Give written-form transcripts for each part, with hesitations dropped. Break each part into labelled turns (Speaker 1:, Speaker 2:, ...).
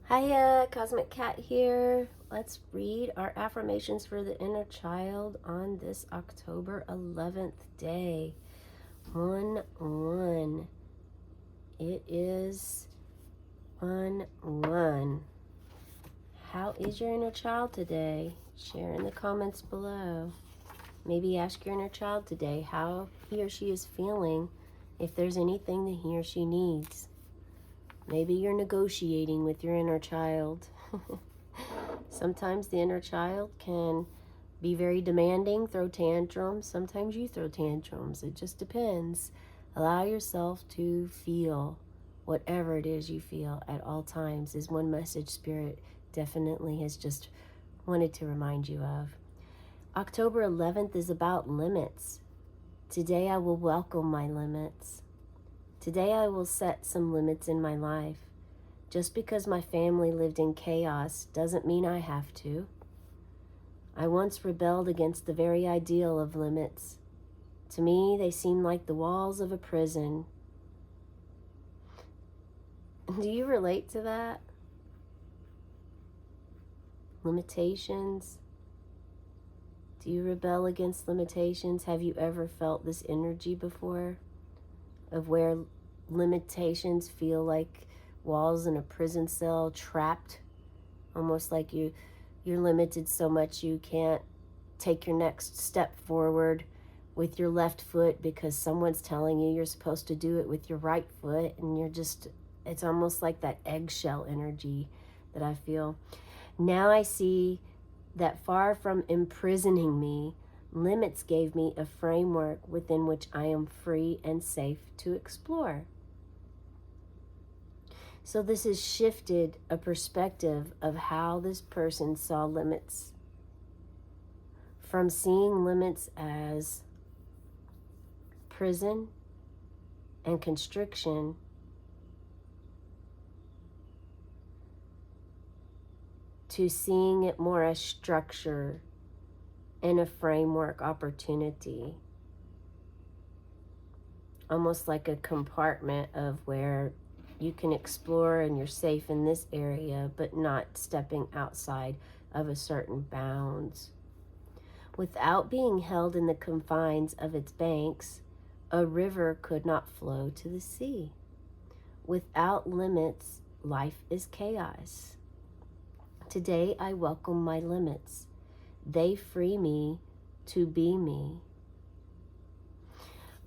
Speaker 1: Hiya, Cosmic Cat here. Let's read our affirmations for the inner child on this October 11th day. 1-1. It is 1-1. How is your inner child today? Share in the comments below. Maybe ask your inner child today how he or she is feeling, if there's anything that he or she needs. Maybe you're negotiating with your inner child. Sometimes the inner child can be very demanding, throw tantrums. Sometimes you throw tantrums. It just depends. Allow yourself to feel whatever it is you feel at all times is one message Spirit definitely has just wanted to remind you of. October 11th is about limits. Today I will welcome my limits. Today I will set some limits in my life. Just because my family lived in chaos doesn't mean I have to. I once rebelled against the very ideal of limits. To me, they seemed like the walls of a prison. Do you relate to that? Limitations? Do you rebel against limitations? Have you ever felt this energy before? Of where limitations feel like walls in a prison cell, trapped, almost like you're limited so much you can't take your next step forward with your left foot because someone's telling you you're supposed to do it with your right foot, and it's almost like that eggshell energy that I feel. Now I see that far from imprisoning me, limits gave me a framework within which I am free and safe to explore. So this has shifted a perspective of how this person saw limits. From seeing limits as prison and constriction to seeing it more as structure and a framework opportunity. Almost like a compartment of where you can explore and you're safe in this area, but not stepping outside of a certain bounds. Without being held in the confines of its banks, a river could not flow to the sea. Without limits, life is chaos. Today I welcome my limits. They free me to be me.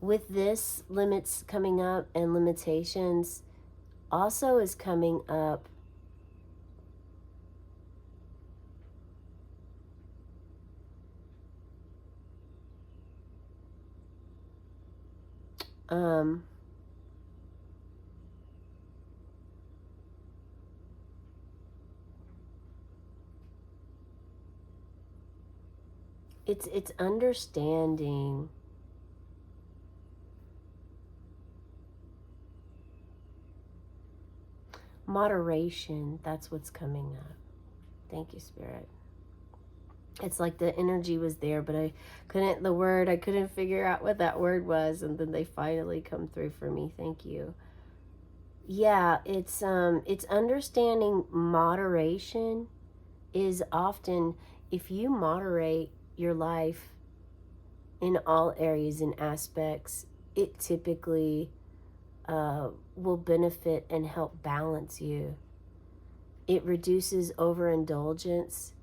Speaker 1: With this, limits coming up and limitations also is coming up it's understanding moderation. That's what's coming up. Thank you, Spirit. It's like the energy was there, but I couldn't figure out what that word was, and then they finally come through for me. Thank you. Yeah, it's understanding moderation is often, if you moderate your life in all areas and aspects, it typically will benefit and help balance you. It reduces overindulgence.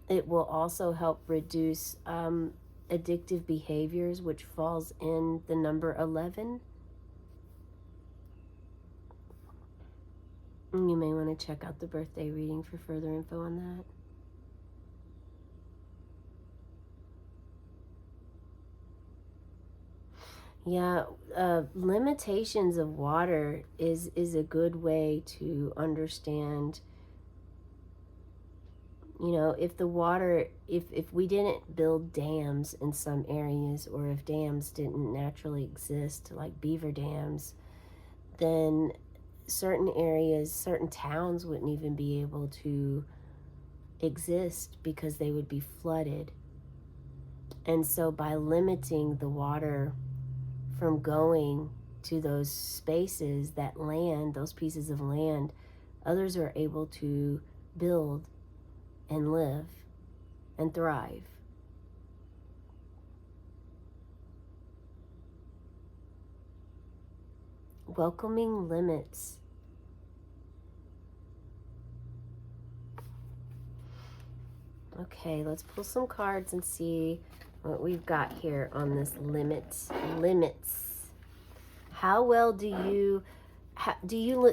Speaker 1: It will also help reduce addictive behaviors, which falls in the number 11. And you may want to check out the birthday reading for further info on that. Yeah, limitations of water is a good way to understand. You know, if the water, if we didn't build dams in some areas, or if dams didn't naturally exist, like beaver dams, then certain areas, certain towns wouldn't even be able to exist because they would be flooded. And so by limiting the water from going to those spaces, that land, those pieces of land, others are able to build and live and thrive. Welcoming limits. Okay, let's pull some cards and see what we've got here on this limits. How well do you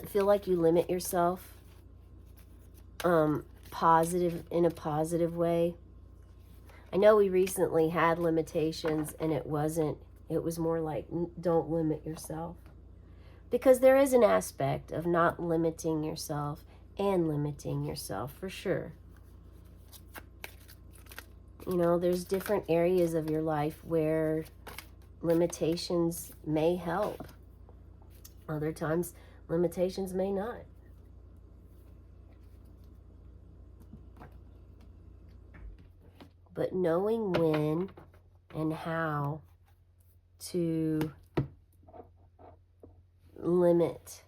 Speaker 1: feel like you limit yourself positive, in a positive way? I know we recently had limitations and it was more like, don't limit yourself. Because there is an aspect of not limiting yourself and limiting yourself, for sure. You know, there's different areas of your life where limitations may help. Other times, limitations may not. But knowing when and how to limit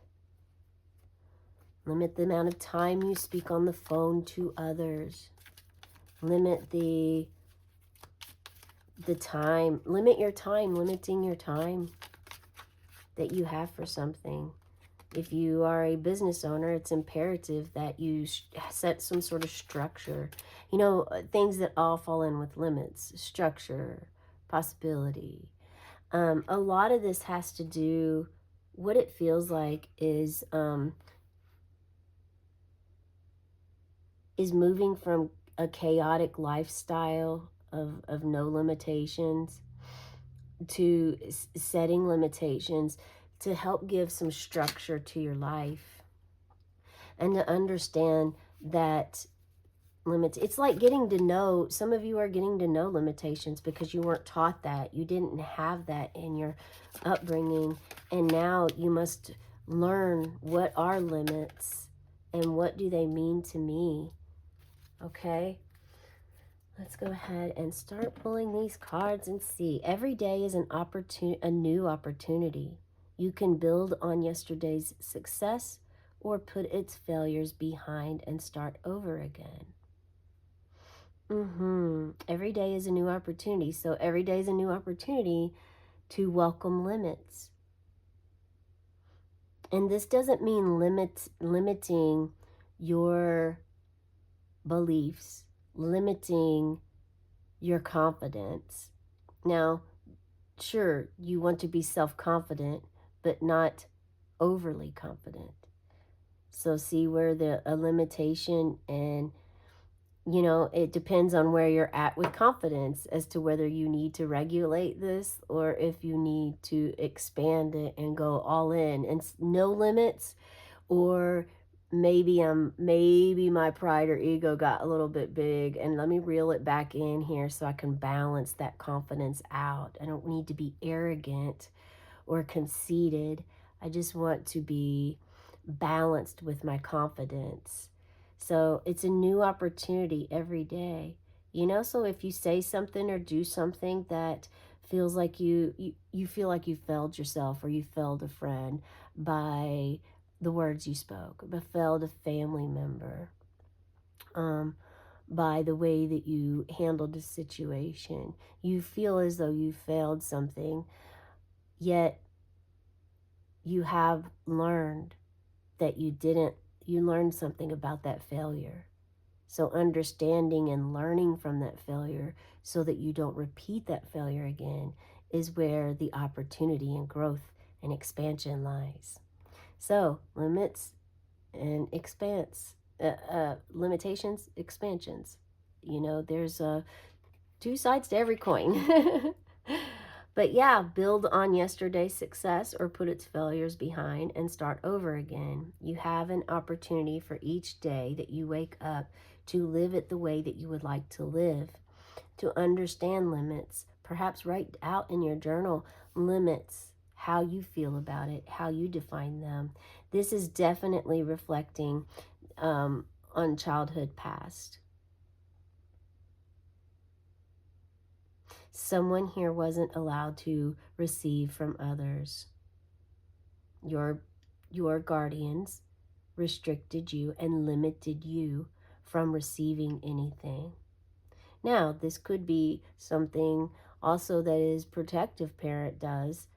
Speaker 1: the amount of time you speak on the phone to others. Limit the time, limiting your time that you have for something. If you are a business owner, it's imperative that you set some sort of structure. You know, things that all fall in with limits, structure, possibility. A lot of this has to do, what it feels like is moving from a chaotic lifestyle of no limitations to setting limitations to help give some structure to your life, and to understand that it's like getting to know, some of you are getting to know limitations because you weren't taught that. You didn't have that in your upbringing, and now you must learn what are limits and what do they mean to me. Okay, let's go ahead and start pulling these cards and see. Every day is a new opportunity. You can build on yesterday's success or put its failures behind and start over again. Every day is a new opportunity. So every day is a new opportunity to welcome limits. And this doesn't mean limiting your beliefs, limiting your confidence. Now, sure, you want to be self-confident, but not overly confident. So see where a limitation, and you know, it depends on where you're at with confidence as to whether you need to regulate this or if you need to expand it and go all in and no limits. Or maybe my pride or ego got a little bit big, and let me reel it back in here so I can balance that confidence out. I don't need to be arrogant or conceited. I just want to be balanced with my confidence. So it's a new opportunity every day. You know, so if you say something or do something that feels like you feel like you failed yourself, or you failed a friend by the words you spoke, but failed a family member, by the way that you handled a situation, you feel as though you failed something, yet you have learned that you learned something about that failure. So understanding and learning from that failure so that you don't repeat that failure again is where the opportunity and growth and expansion lies. So limits and limitations, expansions. You know, there's two sides to every coin. But yeah, build on yesterday's success or put its failures behind and start over again. You have an opportunity for each day that you wake up to live it the way that you would like to live, to understand limits. Perhaps write out in your journal limits, how you feel about it, how you define them. This is definitely reflecting on childhood past. Someone here wasn't allowed to receive from others. Your guardians restricted you and limited you from receiving anything. Now, this could be something also that is protective parent does,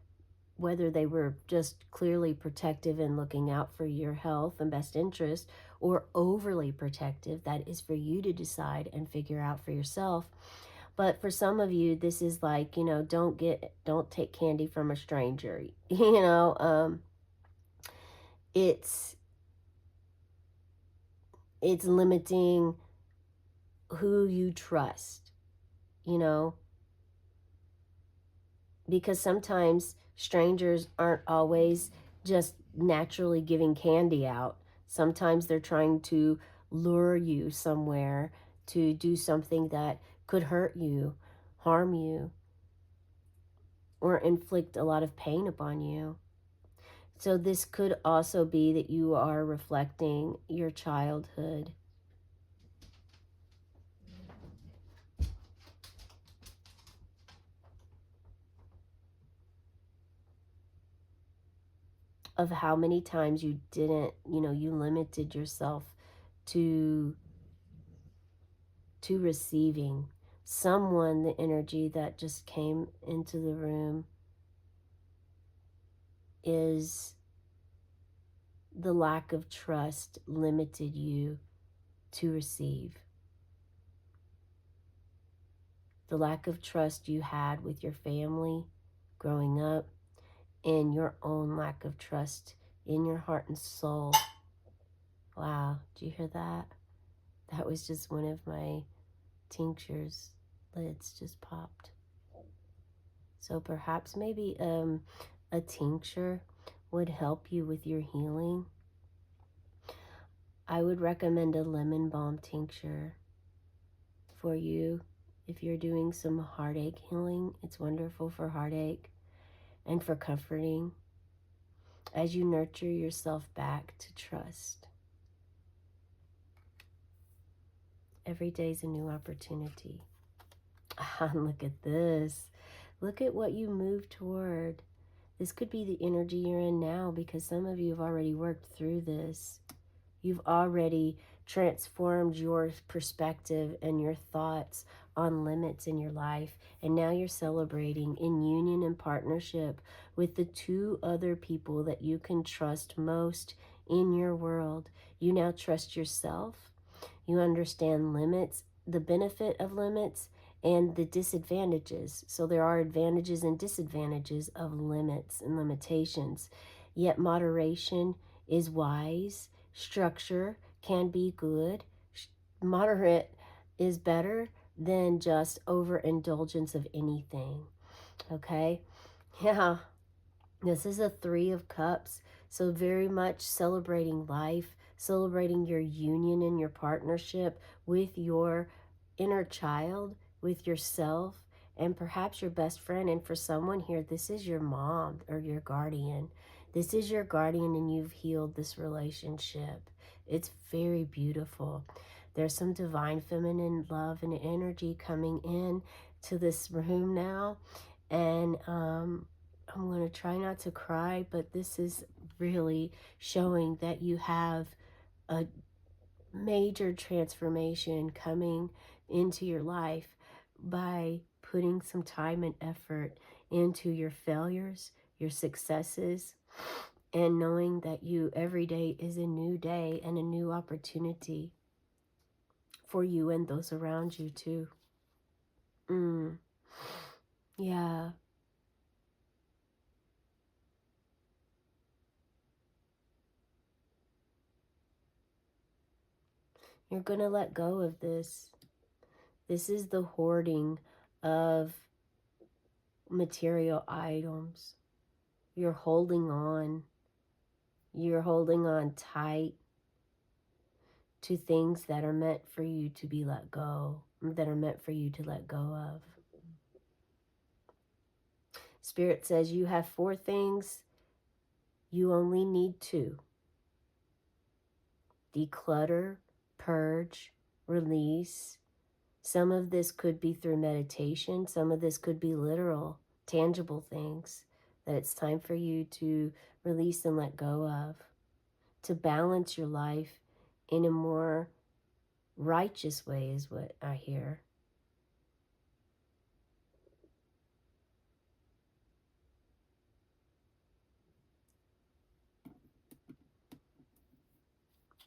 Speaker 1: whether they were just clearly protective and looking out for your health and best interest, or overly protective. That is for you to decide and figure out for yourself. But for some of you, this is like, don't take candy from a stranger. It's limiting who you trust, you know, because sometimes strangers aren't always just naturally giving candy out. Sometimes they're trying to lure you somewhere to do something that could hurt you, harm you, or inflict a lot of pain upon you. So this could also be that you are reflecting your childhood. Of how many times you didn't, you limited yourself to receiving. Someone, the energy that just came into the room is the lack of trust limited you to receive. The lack of trust you had with your family growing up, and your own lack of trust in your heart and soul. Wow, did you hear that? That was just one of my tinctures lids just popped. So perhaps maybe a tincture would help you with your healing. I would recommend a lemon balm tincture for you if you're doing some heartache healing. It's wonderful for heartache and for comforting as you nurture yourself back to trust. Every day's a new opportunity. Look at this. Look at what you move toward. This could be the energy you're in now, because some of you have already worked through this. You've already transformed your perspective and your thoughts on limits in your life. And now you're celebrating in union and partnership with the two other people that you can trust most in your world. You now trust yourself. You understand limits, the benefit of limits, and the disadvantages. So there are advantages and disadvantages of limits and limitations. Yet moderation is wise. Structure can be good. Moderate is better than just overindulgence of anything. Okay? Yeah. This is a 3 of Cups. So very much celebrating life, celebrating your union and your partnership with your inner child, with yourself, and perhaps your best friend. And for someone here, this is your mom or your guardian. This is your guardian, and you've healed this relationship. It's very beautiful. There's some divine feminine love and energy coming in to this room now. And I'm going to try not to cry, but this is really showing that you have a major transformation coming into your life by putting some time and effort into your failures, your successes, and knowing that every day is a new day and a new opportunity for you and those around you too. Yeah. You're going to let go of this. This is the hoarding of material items. You're holding on. You're holding on tight to things that are meant for you to be let go, that are meant for you to let go of. Spirit says you have 4 things. You only need 2. Declutter, purge, release, Some of this could be through meditation. Some of this could be literal, tangible things that it's time for you to release and let go of, to balance your life in a more righteous way is what I hear.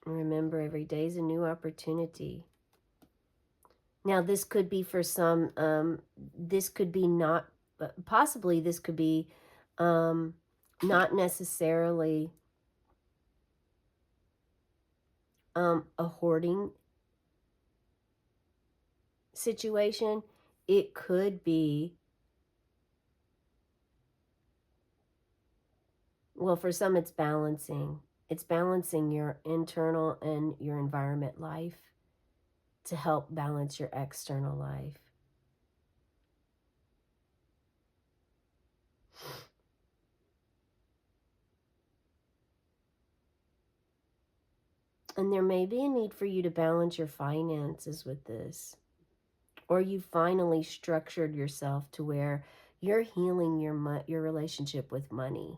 Speaker 1: Remember, every day is a new opportunity. Now, this could be for some, this could be not, possibly this could be not necessarily a hoarding situation. It could be, well, for some, it's balancing. It's balancing your internal and your environment life to help balance your external life. And there may be a need for you to balance your finances with this. Or you finally structured yourself to where you're healing your relationship with money.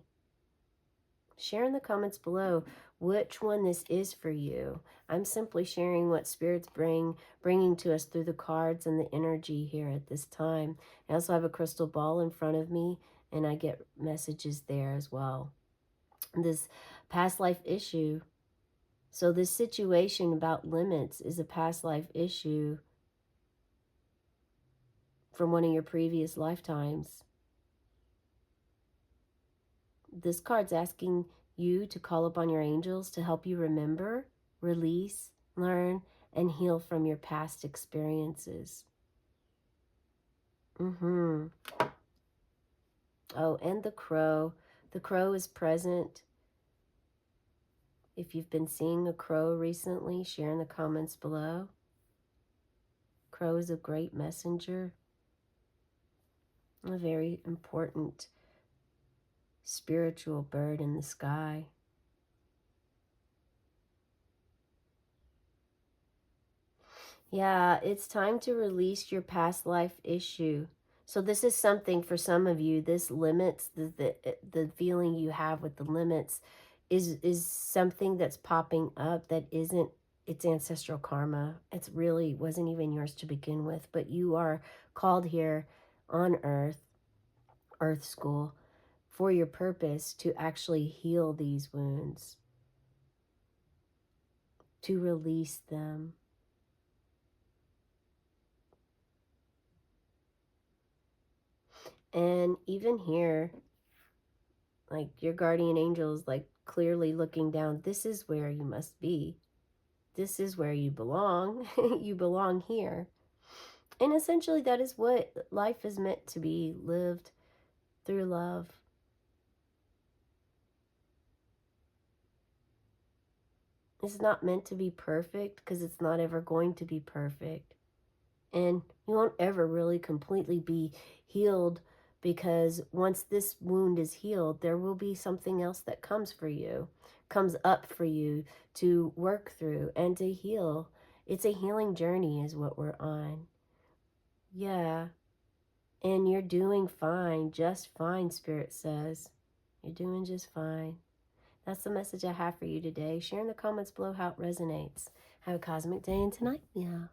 Speaker 1: Share in the comments below which one this is for you. I'm simply sharing what spirits bringing to us through the cards and the energy here at this time. I also have a crystal ball in front of me, and I get messages there as well. This past life issue. So this situation about limits is a past life issue from one of your previous lifetimes. This card's asking you to call upon your angels to help you remember, release, learn, and heal from your past experiences. Oh, and the crow. The crow is present. If you've been seeing a crow recently, share in the comments below. Crow is a great messenger, a very important spiritual bird in the sky. Yeah, it's time to release your past life issue. So this is something for some of you, this limits, the feeling you have with the limits is something that's popping up that isn't, it's ancestral karma. It's really wasn't even yours to begin with, but you are called here on Earth School, for your purpose to actually heal these wounds, to release them. And even here, like your guardian angel is like clearly looking down. This is where you must be. This is where you belong. You belong here. And essentially that is what life is meant to be, lived through love. It's not meant to be perfect because it's not ever going to be perfect. And you won't ever really completely be healed, because once this wound is healed, there will be something else that comes up for you to work through and to heal. It's a healing journey is what we're on. Yeah. And you're doing fine, just fine, Spirit says. You're doing just fine. That's the message I have for you today. Share in the comments below how it resonates. Have a cosmic day and tonight. Yeah.